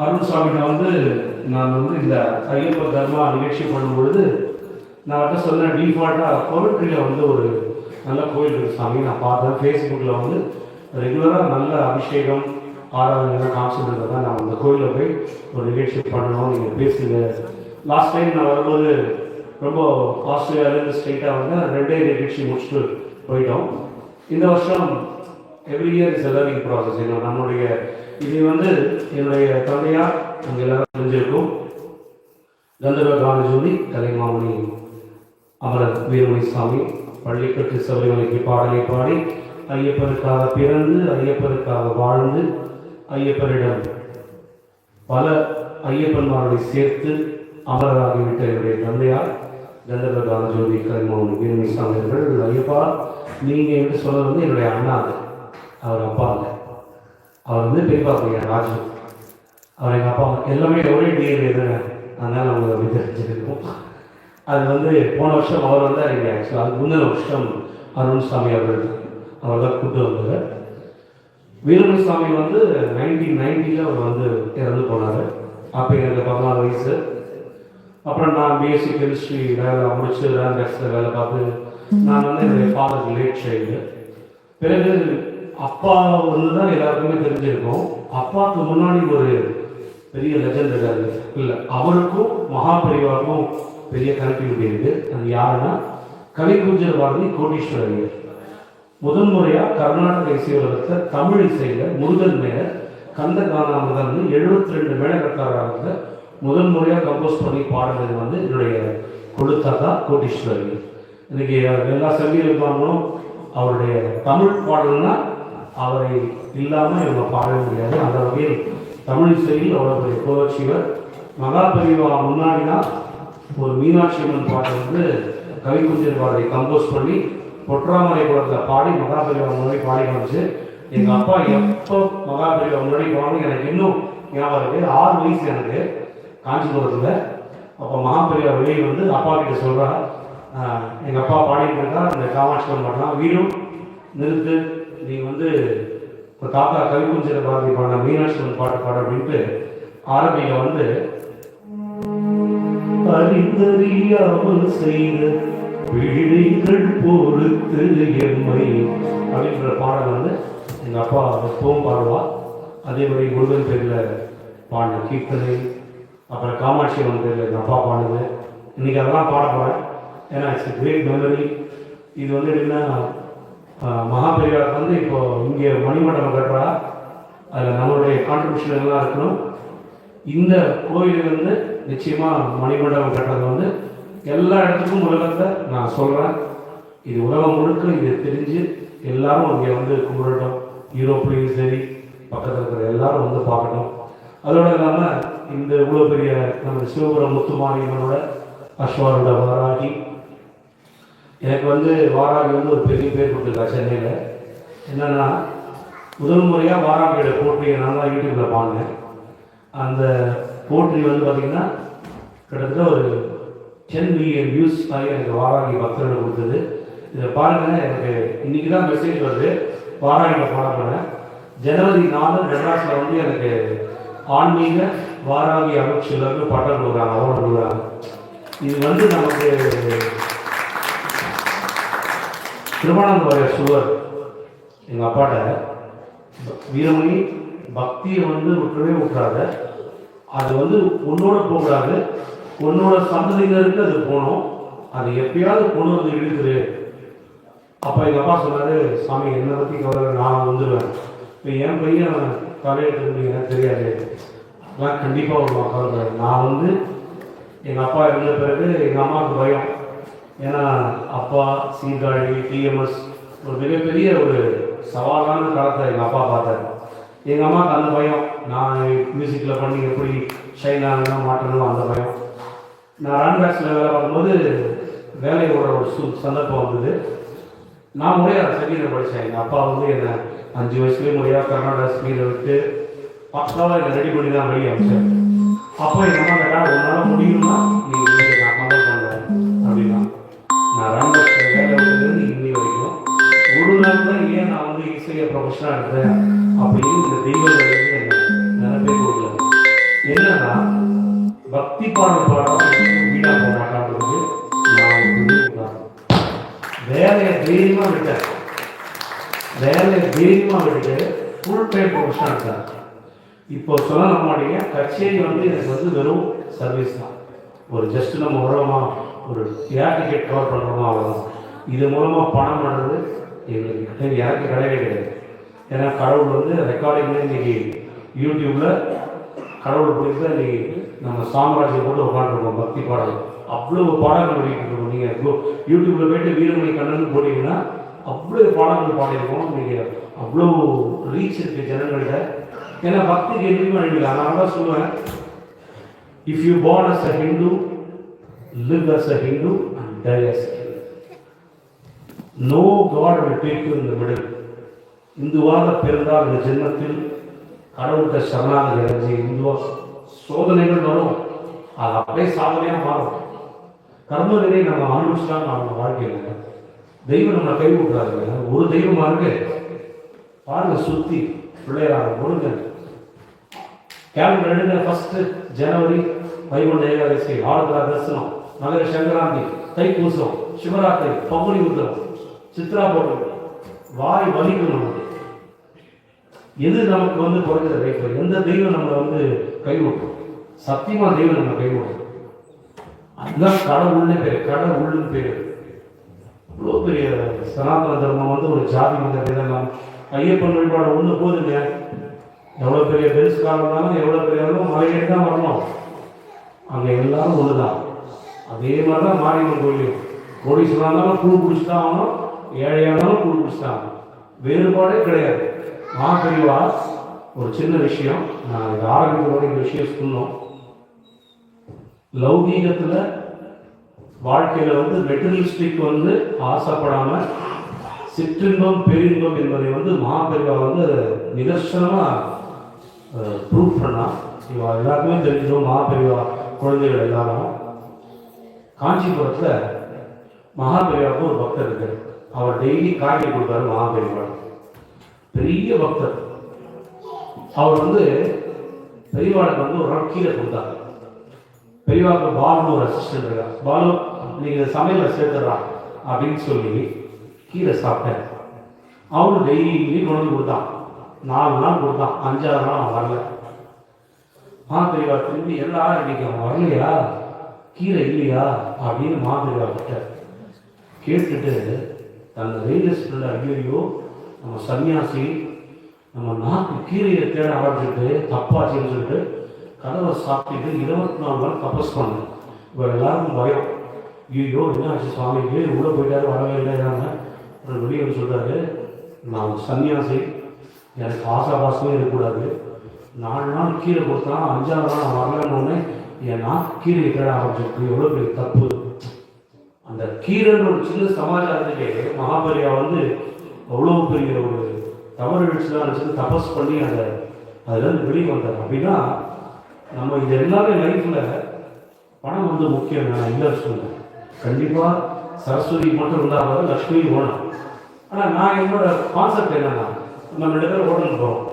அருண் சாமிகிட்ட வந்து நான் வந்து இந்த ஐயப்ப தர்மா நிகழ்ச்சி பண்ணும்பொழுது நான் அவர்கிட்ட சொன்னேன், டிஃபால்ட்டாக பொருட்களில் வந்து ஒரு நல்ல கோயில் இருக்குது சாமி. நான் பார்த்தேன் ஃபேஸ்புக்கில் வந்து ரெகுலராக நல்ல அபிஷேகம் ஆராதனை காமிச்சிட்டு தான் நான் அந்த கோயிலில் போய் ஒரு நிகழ்ச்சி பண்ணணும், நீங்கள் பேசுங்க. லாஸ்ட் டைம் நான் வரும்போது ரொம்ப ஆஸ்திரேலியாவிலேருந்து ஸ்ட்ரெயிட்டாக வந்து 2 நிகழ்ச்சி முடிச்சுட்டு போயிட்டோம். இந்த வருஷம் every year is learning process. நம்மளுடைய இது வந்து என்னுடைய தந்தையார் அங்கே எல்லாரும் தெரிஞ்சிருக்கும், கந்தர்வ கானஜோதி கலைமாமணி அமரர் வீரமணி சாமி பள்ளிக்கட்டு சபரிமலைக்கு பாடலை பாடி ஐயப்பனுக்காக பிறந்து ஐயப்பனுக்காக வாழ்ந்து ஐயப்பனிடம் பல ஐயப்பன்மார்களை சேர்த்து அமரராகிவிட்ட என்னுடைய தந்தையார் கந்தர்வ கானஜோதி கலைமாமணி வீரமணி சாமி அவர்கள், ஐயப்பா நீங்கள் என்று சொன்னது வந்து என்னுடைய அண்ணா, அவர் அப்பா இல்லை, அவர் வந்து பெரியப்பா பையன் ராஜு, அவர் எங்கள் அப்பா எல்லாமே ஒரே டிஎன்ஏ தானே, அதனால் அவங்க அப்படி தெரிஞ்சுருக்கோம். அது வந்து போன வருஷம் அவர் வந்தார் இங்கே. ஆக்சுவலாக அதுக்கு முந்தின வருஷம் அருண் சாமி அவர் தான் கூட்டு வந்தார். வீரமணி சாமி வந்து 1990 அவர் வந்து இறந்து போனார். அப்போ எனக்கு 14 வயசு. அப்புறம் நான் பிஎஸ்சி கெமிஸ்ட்ரி வேலை முடிச்சு ரேண்டெக்ஸில் வேலை பார்த்து நான் வந்து என்னுடைய ஃபாதருக்கு லேட் சைல்டு. பிறகு அப்பா வந்து தான் எல்லாருக்குமே தெரிஞ்சிருக்கும். அப்பாவுக்கு முன்னாடி ஒரு பெரிய லெஜண்ட் இருக்காரு இல்லை, அவருக்கும் மகாபரிவாருக்கும் பெரிய கனெக்டிவிட்டி இருக்குது. அது யாருன்னா கவிக்குஞ்சர் பாரதி கோடீஸ்வரர். முதன்முறையாக கர்நாடக இசை உலகத்தில் தமிழ் இசையில் முருகன் மேல கந்த கானாமிருதம் 72 மேலகத்தாராக முதன்முறையாக கம்போஸ் பண்ணி பாடுறது வந்து என்னுடைய கொழுத்தாத்தா கோடீஸ்வரர். இன்னைக்கு எல்லா சங்கீதங்களும் அவருடைய தமிழ் பாடல்னா அவரை இல்லாமல் இவங்க பாடவே முடியாது. அந்த வகையில் தமிழ் இசையில் அவருடைய கோலட்சிவர் மகாபரிவா முன்னாடி தான் ஒரு மீனாட்சி அம்மன் பாட்டை வந்து கவிக்குஞ்சர் பாரதி கம்போஸ் பண்ணி பொற்றாமரை குளத்தில் பாடி மகாபரிவா முன்னாடி பாடி காமிச்சு. எங்கள் அப்பா எப்போ மகாபரிவா முன்னாடி பாடி எனக்கு இன்னும் ஞாபகம் இருக்குது. 6 வயசு எனக்கு காஞ்சிபுரத்தில். அப்போ மகாபரிவா வெளியே வந்து அப்பா கிட்ட சொல்கிறா, எங்கள் அப்பா பாடிட்டு இருக்கா இந்த காமாட்சி அம்மன் பாடலாம், வீடும் நிறுத்து, நீ வந்து இப்போ தாத்தா கவிக்குஞ்சர் பாரதி பாடின மீனாட்சி அம்மன் பாட்டு பாடு அப்படின்ட்டு ஆரம்பியில் வந்து அறிந்தறியாமல் செய்த பிழைகள் பொறுத்து எம்மை அப்படின்ற பாடல் வந்து எங்கள் அப்பா எப்பவும் பாடுவா. அதே மாதிரி முருகன் பேரில் பாடின கீர்த்தனை, அப்புறம் காமாட்சி அம்மன் பேரில் எங்கள் அப்பா பாடுது. இன்றைக்கி அதெல்லாம் பாட போகிறேன், ஏன்னா இட்ஸ் கிரேட் மெமரி. இது வந்து எப்படின்னா மகாபெரியார் வந்து இப்போ இங்கே மணிமண்டபம் கட்டுறா, அதில் நம்மளுடைய கான்ட்ரிபியூஷன் எல்லாம் இருக்கணும். இந்த கோயில் வந்து நிச்சயமாக மணிமண்டபம் கட்டுறது வந்து எல்லா இடத்துக்கும் உலகத்தை நான் சொல்கிறேன். இது உலகம் முழுக்க இது தெரிஞ்சு எல்லாரும் இங்கே வந்து கும்பிடட்டும். யூரோப்லேயும் சரி பக்கத்தில் இருக்கிற எல்லாரும் வந்து பார்க்கணும். அதோடு இல்லாமல் இந்த இவ்வளோ பெரிய நம்ம சிவபுரம் முத்துமாரியம்மனோட அஸ்வாரோட வாராகி, எனக்கு வந்து வாராகி வந்து ஒரு பெரிய பேர் கொடுத்துருக்கா சென்னையில். என்னென்னா முதல் முறையாக வாராகியோட போற்றியை நான் தான் யூடியூப்பில் பாடினேன். அந்த போற்றி வந்து பார்த்திங்கன்னா கிட்டத்தட்ட ஒரு 10 மில்லியன் வியூஸ் ஆகி எனக்கு வாராகி பக்தர்கள் கொடுத்தது. இதை பாருங்கள், எனக்கு இன்றைக்கி தான் மெசேஜ் வருது வாராகியில் பாட போனேன். ஜனவரி 4 மெட்ராஸில் வந்து எனக்கு ஆன்மீக வாராகி அமைச்சர்களுக்கு பட்டம் கொடுக்குறாங்க, அவார்டு கொடுக்குறாங்க. இது வந்து நமக்கு திருவானந்த வாரியர் சுவர் எங்கள் அப்பாட்ட, வீரமணி பக்தியை வந்து விட்டுறவே விட்டுறாத, அது வந்து உன்னோட போகக்கூடாது, உன்னோட சந்ததியினருக்கு அது போகணும், அது எப்பயாவது கொண்டு வந்து இழுக்குது. அப்போ எங்கள் அப்பா சொன்னார், சாமி என்னை பற்றி கவலை, நான் வந்துடுவேன், இப்போ என் பையன் தலையெடுத்து எனக்கு தெரியாது, அதெல்லாம் கண்டிப்பாக ஒரு கவலை. நான் வந்து எங்கள் அப்பா இருந்த பிறகு எங்கள் அம்மாவுக்கு பயம். ஏன்னா அப்பா சீர்காழி டிஎம்எஸ் ஒரு மிகப்பெரிய ஒரு சவாலான காலத்தை எங்கள் அப்பா பார்த்தாரு. எங்கள் அம்மாவுக்கு அந்த பயம், நான் மியூசிக்கில் பண்ணி எப்படி ஷைன் ஆகணும் மாட்டணும் அந்த பயம். நான் ரான்பேக்ஸில் வேலை பார்க்கும்போது வேலையோட ஒரு சந்தர்ப்பம் வந்தது. நான் முறையாக சங்கீதம் படித்தேன். எங்கள் அப்பா வந்து என்னை 5 வயசுலேயே முறையாக கர்நாடகா ஸ்பீடை விட்டு பக்காவாக என்னை ரெடி பண்ணி தான் வெளியே அமைச்சேன். அப்போ எங்கள் அம்மா கேட்டால் உன்னால் முடியும்னா நீ நான் கம்பல் பண்ணுறேன் அப்படின்னா. நான் ரான்பேக்ஸில் வேலை விட்டதுலேருந்து இன்னி வரைக்கும் ஒரு நாள் தான் ஏன் நான் வந்து இசையை ப்ரொஃபஷனாக எடுத்தேன் அப்படின்னு இந்த தெய்வங்கள் என்ன நிறைய பேர் கொடுக்கல. என்னன்னா பக்தி பாடல் வீணா போக மாட்டாங்கிறது நான் வேலையை தைரியமாக விட்டேன். விட்டுட்டு ஃபுல் டைம் ப்ரொஃபஷனாக இருக்காங்க. இப்போ சொல்ல மாட்டீங்க, கச்சேரி எனக்கு வெறும் சர்வீஸ் தான். ஒரு ஜஸ்ட் நம்ம வரோமா, ஒரு ஏர் டிக்கெட் கவர் பண்ணுறோமா, அவ்வளோதான். இது மூலமாக பணம் பண்ணுறது எங்களுக்கு எனக்கு கிடையவே கிடையாது. ஏன்னா கடவுள் ரெக்கார்டிங்கில் இன்றைக்கி யூடியூப்பில் கடவுள் பிடிச்சா இன்றைக்கி நம்ம சாம்ராஜ்யம் போட்டு உட்காந்துருக்கோம். பக்தி பாடல் அவ்வளோ பாடல்கள் வெளியிட்டு நீங்கள் யூடியூப்பில் போய்ட்டு வீரமணி கண்ணன் போட்டிங்கன்னா அவ்வளோ பாடல்கள் பாடியிருக்கோம். நீங்கள் அவ்வளோ ரீச் இருக்குது ஜனங்கள்கிட்ட. ஏன்னா பக்திக்கு எதுவுமே அழிவில்லை. அதனால தான் சொல்லுவேன், if you born as a Hindu, live as a Hindu and die as a Hindu. No God will take you in the middle. இந்துவாக பிறந்தால் இந்த ஜென்மத்தில் கடவுள்கிட்ட சரணாகதி அடைஞ்சி இந்துவா சோதனைகள் வரும், அது அப்படியே சாதனையாக மாறும். கர்ம நிலை நம்ம அனுபவிச்சுட்டாங்க நம்ம வாழ்க்கையில். தெய்வம் நம்மளை கை விட்டுறாருங்க. ஒரு தெய்வமாக இருக்கு பாருங்க, சுற்றி பிள்ளையார் கொடுங்க. கேலண்டர் எடுங்க. 1 ஜனவரி வைகுண்ட ஏகாதசி, ஆருத்ரா தரிசனம், மகர சங்கராந்தி, தைப்பூசம், சிவராத்திரி, பங்குனி உத்திரம், சித்ரா பௌர்ணமி. வாய் வலிக்கணும். எது நமக்கு குறைஞ்ச லைஃப்? எந்த தெய்வம் நம்மளை கைவிட்டும்? சத்தியமா தெய்வம் நம்ம கைவிடும். அதுதான் கடவுள்னு பேர். கடவுள்னு பேர். இவ்வளோ பெரிய சனாதன தர்மம் ஒரு ஜாதி மத இதெல்லாம் ஐயப்பன் வழிபாடு ஒன்று போதுங்க. எவ்வளோ பெரிய பெருசுக்காக இருந்தாலும் எவ்வளோ பெரிய மலையிட்டு தான் வரணும். அங்கே எல்லாரும் ஒன்று தான். அதே மாதிரி தான் மாரியம்மன் கோயிலையும் கோடீஸ்வரா இருந்தாலும் கூழ் குடிச்சுதான் ஆகணும், ஏழையானாலும் கூழ் குடிச்சுதான். வேறுபாடே கிடையாது. பெரியவா ஒரு சின்ன விஷயம், நான் இது ஆரம்பிக்கிறோட இந்த விஷயம் சொன்னோம். லௌகீகத்தில் வாழ்க்கையில் மெட்டீரியலிஸ்டிக் ஆசைப்படாம சிற்றின்பம் பேரின்பம் என்பதை மகாபெரிவா நிதர்சனமாக ப்ரூவ் பண்ணா. இவா எல்லாருக்குமே தெரிஞ்சிடும். மகாபெரிவா குழந்தைகள் எல்லாரும் காஞ்சிபுரத்தில் மகாபெரிவாவுக்கு ஒரு பக்தர் இருக்கார். அவர் டெய்லி காய்கறி கொடுப்பாரு. மகாபெரிவா பெரிய பக்தர். அவர் பெரியவாளுக்கு ஒரு நாள் கீரை கொடுத்தார். பெரியவாக்கு பாலுன்னு ஒரு அசிஸ்டன்ட் இருக்கா. பாலு, நீங்கள் சமையலில் சேர்த்துடுறா அப்படின்னு சொல்லி கீரை சாப்பிட்டேன். அவனு டெய்லி கொண்டு கொடுத்தான். 4 நாள் கொடுத்தான். 5ஆவது நாள் அவன் வரல. பெரியவா திரும்பி எல்லாரும் இன்னைக்கு அவன் வரலையா, கீரை இல்லையா அப்படின்னு பெரியவா கிட்ட கேட்டுட்டு தன் ரியலிஸ்ட் ஐயோ நம்ம சன்னியாசி நம்ம நாக்கு கீரையை தேட ஆரம்பிச்சுட்டு தப்பாச்சுன்னு சொல்லிட்டு கதவை சாப்பிட்டு 24 நாள் தபஸ் பண்ணேன். இப்போ எல்லாருக்கும் பயம். ஐயோ என்ன ஆச்சு சுவாமிக்கு, உள்ளே போயிட்டாரு, வரவே இல்லைனாங்க. அப்புறம் வெளியே சொல்கிறாரு, நான் சன்னியாசி, எனக்கு ஆசாபாசமே இருக்கக்கூடாது. 4 நாள் கீரை கொடுத்தான், 5ஆவது நாள் நான் வரலன்னு என் நாக்கு கீரையை தேட ஆரம்பிச்சிருக்கு. எவ்வளோ பெரிய தப்பு. அந்த கீரைன்னு ஒரு சின்ன சமாச்சாரத்துக்கே மகாபெரிவா அவ்வளோ பெரிய ஒரு தவறு வீழ்ச்சிலாம் வச்சு தபஸ் பண்ணி அதுலேருந்து வெளியே வந்தார். அப்படின்னா நம்ம இது எல்லாமே லைஃப்பில் பணம் முக்கியம். நான் இல்லை சொல்லுவேன். கண்டிப்பாக சரஸ்வதி மட்டும் இருந்தால் லக்ஷ்மி வேணும். ஆனால் நான் என்னோட கான்செப்ட் என்னன்னா, நம்ம 2 பேர் ஹோட்டலுக்கு போகிறோம்,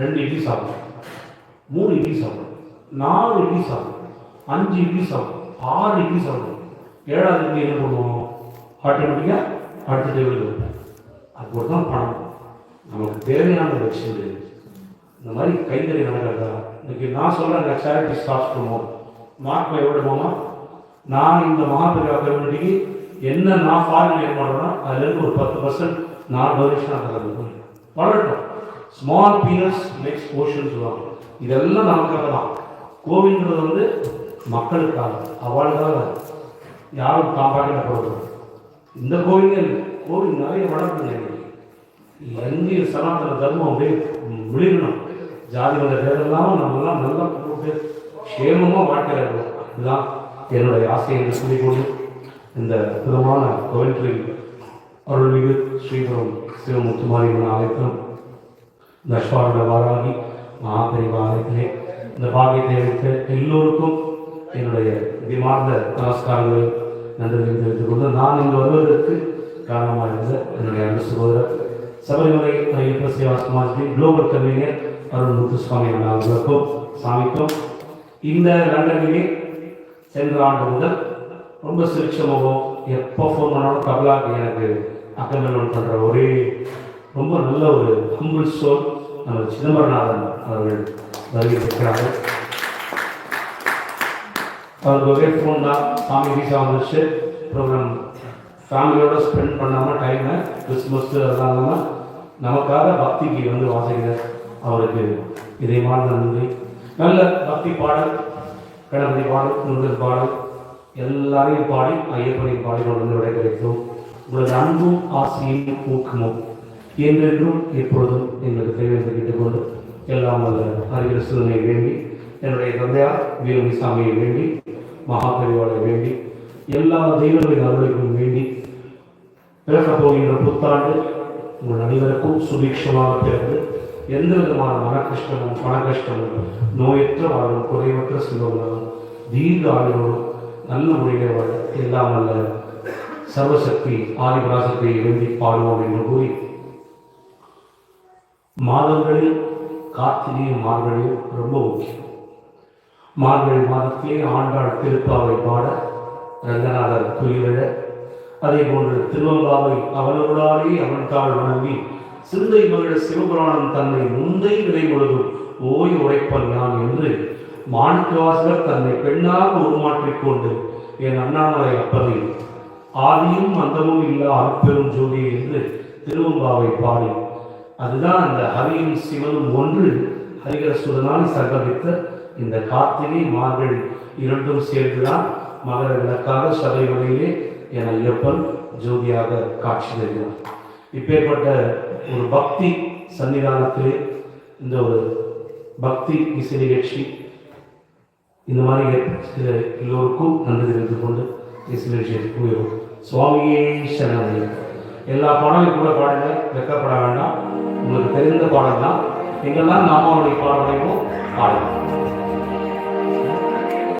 2 இட்லி சாப்பிடும், 3 இட்லி சாப்பிடும், 4 இட்லி சாப்பிடும், 5 இட்லி சாப்பிடும், 6 இட்லி சாப்பிடும். 7ஆவது இட்லி என்ன பண்ணுவோம்? ஆட்டோமேட்டிக்காக அடுத்த டேபிள் வைப்பேன். அது ஒரு தான் பணம். நமக்கு தேவையான வச்சு இந்த மாதிரி கைத்தறி நடக்கிறதா. இன்னைக்கு நான் சொல்கிறேன், சேரிட்டி ஸ்டார்ட் பண்ணுவோம். மார்க் எவ்வளோமா, நான் இந்த மகாபெரிவா கம்யூனிட்டிக்கு என்ன நான் ஃபாரின் ஏற்பாடுறேன்னா அதுலேருந்து ஒரு 10% நான் டொனேஷனாக தரது வளரட்டும். ஸ்மால் பீனஸ் நெக்ஸ்ட் ஓஷன் சொல்லுவாங்க. இதெல்லாம் நமக்காக தான். கோவில்ன்றது மக்களுக்காக, அவளுக்காக, யாரும் காப்பாற்றப்படுறது. இந்த கோவில் நிறைய வளர்க்குங்க. எங்கேயும் சனாதன தர்மம் அப்படியே விழிக்கணும். ஜாதி மத பேரெல்லாம் நம்மெல்லாம் நல்லா போட்டு சேமமாக வாழ்க்கையில் இருக்கணும். இதுதான் என்னுடைய ஆசை என்று சொல்லிக்கொண்டு இந்த அற்புதமான கோவில் அருள்மிகு ஸ்ரீபுரம் சிவமுத்துமாரியம்மன் ஆலயத்திலும் இந்த அஸ்வாரூட வாராகி மகாபெரிவா ஆலயத்திலே இந்த பாக்கியத்தை அளித்த எல்லோருக்கும் என்னுடைய விமார்ந்த நமஸ்காரங்களை நன்றிகளை தெரிவித்துக் கொண்டு, நான் இங்கு வருவதற்கு காரணமாக இருந்த என்னுடைய அன்பு சகோதரர் சபரிமலை ஐயப்ப சேவா சமாஜத்தின் குளோபல் கன்வீனர் அருள் முத்துசுவாமி அவர்களுக்கும் சாமிக்கும் இந்த லண்டனிலே சென்ற ஆண்டு முதல் ரொம்ப சிரிச்சமாகவும் எப்போ ஃபோன் பண்ணாலும் கபலாக்கு எனக்கு அக்கமெண்ட் பண்ணுற ஒரே ரொம்ப நல்ல ஒரு ஹம்பிள் சோல் நம்ம சிதம்பரநாதன் அவர்கள் வருகிறார்கள். அவருக்கு ஒரே ஃபோன் தான், சாமி வீசா வந்துருச்சு, ப்ரோக்ராம் ஃபேமிலியோடு ஸ்பெண்ட் பண்ணாமல் டைமை கிறிஸ்மஸ் அதெல்லாம் இல்லாமல் நமக்காக பக்திக்கு வந்து வாசிக்கிற அவருக்கு இதயமான நன்றி. நல்ல பக்தி பாடல், கணபதி பாடல், முருகன் பாடல் எல்லாரையும் பாடி ஐயப்பனையும் பாடி கொண்டு விடை கிடைக்கும். உங்களது அன்பும் ஆசையும் ஊக்கமும் என்றென்றும் எப்பொழுதும் எங்களுக்கு தேவை என்று கேட்டுக்கொண்டு எல்லாம் வல்ல அறிகிற சூழ்நிலை வேண்டி என்னுடைய தந்தையார் வீரமிசாமியை வேண்டி மகாபரிவாளை வேண்டி எல்லா தெய்வங்களின் அருளைக்கும் வேண்டி பிறக்கப் போகின்ற புத்தாண்டு உங்கள் அனைவருக்கும் சுபீட்சமாக பிறந்து எந்த விதமான மனக்கஷ்டமும் நோயற்ற வாழும் குறைவற்ற செல்வங்களும் தீர்க்க ஆளுநரும் நல்ல முறையிலே வாழ எல்லாம் அல்ல சர்வசக்தி ஆதிபராசக்தியை வேண்டி பாடுவோம் என்று கூறி மாதங்களில் கார்த்திகையும் மார்கழியும் ரொம்ப முக்கியம். மார்கழி மாதத்திலே ஆண்டாள் திருப்பாவை பாட ரங்கநாதர் துயிலிட, அதே போன்று திருவம்பாவை அவனருளாலே அவன்தாள் வணங்கி சிந்தை மகிழ சிவபுராணம் தன்னை முந்தை விதை முழுதும் ஓய் உரைப்பன் யான் என்று மாணிக்கவாசகர் தன்னை பெண்ணாக உருமாற்றிக்கொண்டு என் அண்ணாமலை அப்பதை ஆதியும் அந்தமும் இல்லா அற்பெரும் ஜோதி என்று திருவம்பாவை பாடி, அதுதான் அந்த ஹரியும் சிவனும் ஒன்று ஹரிகரசுதனால் சங்கமித்த இந்த கார்த்திகை மார்கழி இரண்டும் சேர்ந்துதான் மகர விளக்காக சபைகளிலே என ஐயப்பன் ஜோதியாக காட்சி தருகிறார். இப்பேற்பட்ட ஒரு பக்தி சன்னிதானத்திலே இந்த ஒரு பக்தி இசை நிகழ்ச்சி இந்த மாதிரி எல்லோருக்கும் நன்றி தெரிந்து கொண்டு இசை நிகழ்ச்சியை கூறுவோம். சுவாமியே சரணம். எல்லா பாடலையும் கூட பாடுங்க, வெக்கப்பட வேண்டாம். உங்களுக்கு தெரிந்த பாடல் தான். எங்கெல்லாம் நாமாவளி பாடலையும் பாடுங்க.